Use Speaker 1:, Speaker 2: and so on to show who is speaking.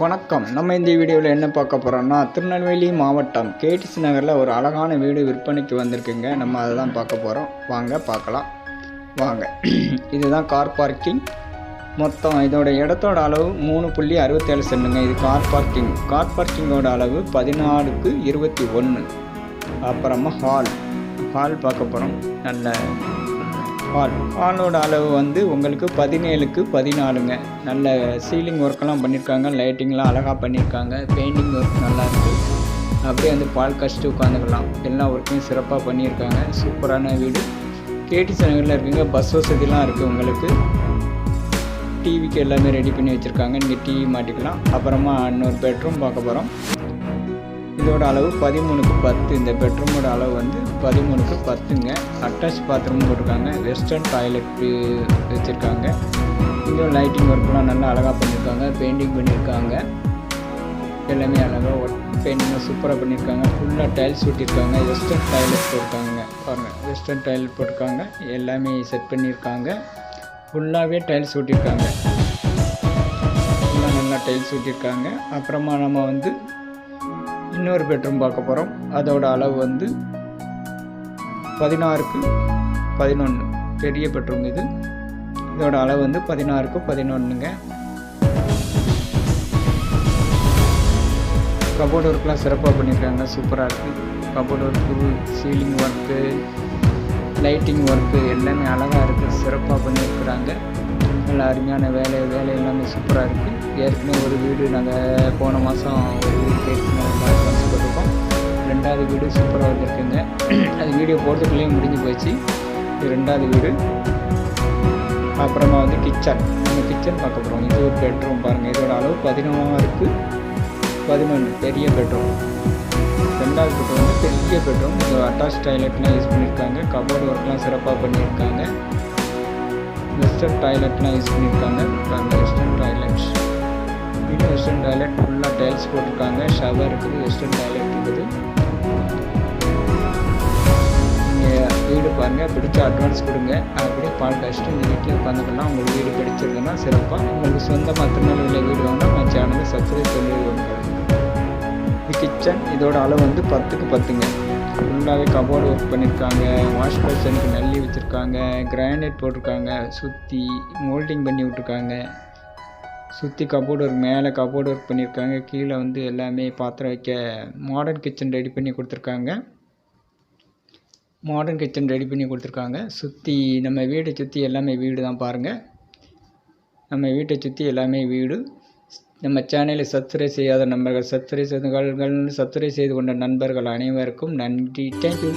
Speaker 1: வணக்கம். நம்ம இந்த வீடியோவில் என்ன பார்க்க போகிறோம்னா, திருநெல்வேலி மாவட்டம் கேடிசி நகரில் ஒரு அழகான வீடு விற்பனைக்கு வந்திருக்குங்க. நம்ம அதை தான் பார்க்க போகிறோம். வாங்க பார்க்கலாம். வாங்க. இதுதான் கார் பார்க்கிங். மொத்தம் இதோட இடத்தோட அளவு 3.67 சென்ட்டுங்க. இது கார் பார்க்கிங். கார் பார்க்கிங்கோட அளவு 14:21. அப்புறமா ஹால் பார்க்க போகிறோம். நல்ல ஹாலோட அளவு வந்து உங்களுக்கு 17:14ங்க. நல்ல சீலிங் ஒர்க்கெல்லாம் பண்ணியிருக்காங்க. லைட்டிங்லாம் அழகாக பண்ணியிருக்காங்க. பெயிண்டிங் ஒர்க் நல்லாயிருக்கு. அப்படியே வந்து பால் கஷ்டம் உட்காந்துக்கலாம். எல்லா ஒர்க்கையும் சிறப்பாக பண்ணியிருக்காங்க. சூப்பரான வீடு. கேடிசி நகரில் இருக்குங்க. பஸ் வசதிலாம் இருக்குது. உங்களுக்கு டிவிக்கு எல்லாமே ரெடி பண்ணி வச்சுருக்காங்க. நீங்கள் டிவி மாட்டிக்கலாம். அப்புறமா இன்னொரு பெட்ரூம் பார்க்க போகிறோம். இதோட அளவு 13:10. இந்த பெட்ரூமோட அளவு வந்து 13:10ங்க. அட்டாச் பாத்ரூம் போட்டிருக்காங்க. வெஸ்டர்ன் டாய்லெட் வச்சுருக்காங்க. இங்கே லைட்டிங் ஒர்க்லாம் நல்லா அழகாக பண்ணியிருக்காங்க. பெயிண்டிங் பண்ணியிருக்காங்க. எல்லாமே அழகாக பெயிண்டிங்காக சூப்பராக பண்ணியிருக்காங்க. ஃபுல்லாக டைல்ஸ் ஒட்டியிருக்காங்க. வெஸ்டர்ன் டாய்லெட் போட்டிருக்காங்க. பாருங்கள், வெஸ்டர்ன் டாய்லெட் போட்டிருக்காங்க. எல்லாமே செட் பண்ணியிருக்காங்க. ஃபுல்லாகவே டைல்ஸ் ஒட்டியிருக்காங்க. ஃபுல்லாக நல்லா டைல்ஸ் ஒட்டியிருக்காங்க. அப்புறமா நம்ம வந்து இன்னொரு பெட்ரூம் பார்க்க போகிறோம். அதோட அளவு வந்து 16:11. பெரிய பெட்ரூம் இது. இதோட அளவு வந்து 16:11ங்க. கபோர்டு ஒர்க்லாம் சிறப்பாக பண்ணியிருக்காங்க. சூப்பராக இருக்குது. Cupboard work, ceiling work, lighting work எல்லாமே அழகாக இருக்குது. சிறப்பாக பண்ணியிருக்கிறாங்க. நல்ல அருமையான வேலை எல்லாமே சூப்பராக இருக்குது. ஏற்கனவே ஒரு வீடு நாங்கள் போன மாதம் ஒரு வீடு போட்டிருக்கோம். 2வது வீடு சூப்பராக வந்துருக்குங்க. அது வீடியோ போடுறதுக்குள்ளேயே முடிஞ்சு போச்சு. இது 2வது வீடு. அப்புறமா வந்து கிச்சன். நம்ம கிச்சன் பார்க்க போகிறோம். இது ஒரு பெட்ரூம் பாருங்கள். இதோட அளவு 16:11. பெரிய பெட்ரூம். 2வது பெட்ரூம் வந்து பெரிய பெட்ரூம். இது அட்டாச் டாய்லெட்லாம் யூஸ் பண்ணியிருக்காங்க. கபோர்டு ஒர்க்லாம் சிறப்பாக பண்ணியிருக்காங்க. வெஸ்டர்ன் டாய்லெட்லாம் யூஸ் பண்ணியிருக்காங்க. Western toilet. வெஸ்டர்ன் டாய்லெட் ஃபுல்லாக டைல்ஸ் போட்டிருக்காங்க. ஷவர் இருக்குது. வெஸ்டர்ன் டாய்லெட் இருக்குது. நீங்கள் வீடு பாருங்கள். பிடிச்ச அட்வான்ஸ் கொடுங்க. அப்படியே பால் கஷ்டம் இந்த வீட்டில் உட்காந்துக்கலாம். உங்களுக்கு வீடு பிடிச்சிருக்குன்னா சிறப்பாக உங்களுக்கு சொந்தமாக திருநெல்வேலியில் வீடு வாங்கினா நம்ம சேனலை சப்ஸ்கிரைப் பண்ணிடுவாங்க. இது கிச்சன். இதோட அளவு வந்து 10:10ங்க. ஃபுல்லாகவே கபோர்டு ஒர்க் பண்ணியிருக்காங்க. வாஷ் பேஷனுக்கு நல்லி வச்சுருக்காங்க. கிரானைட் போட்டிருக்காங்க. சுற்றி மோல்டிங் பண்ணி விட்ருக்காங்க. சுற்றி கபோர்டு ஒர்க், மேலே கபோர்டு ஒர்க் பண்ணியிருக்காங்க. கீழே வந்து எல்லாமே பாத்திரம் வைக்க மாடர்ன் கிச்சன் ரெடி பண்ணி கொடுத்துருக்காங்க. சுற்றி நம்ம வீட்டை சுற்றி எல்லாமே வீடு தான் பாருங்கள். நம்ம வீட்டை சுற்றி எல்லாமே வீடு. நம்ம சேனலை சப்ஸ்கிரைப் செய்யாத நண்பர்கள் சப்ஸ்கிரைப் செய்து கொண்ட நண்பர்கள் அனைவருக்கும் நன்றி. தேங்க்யூ.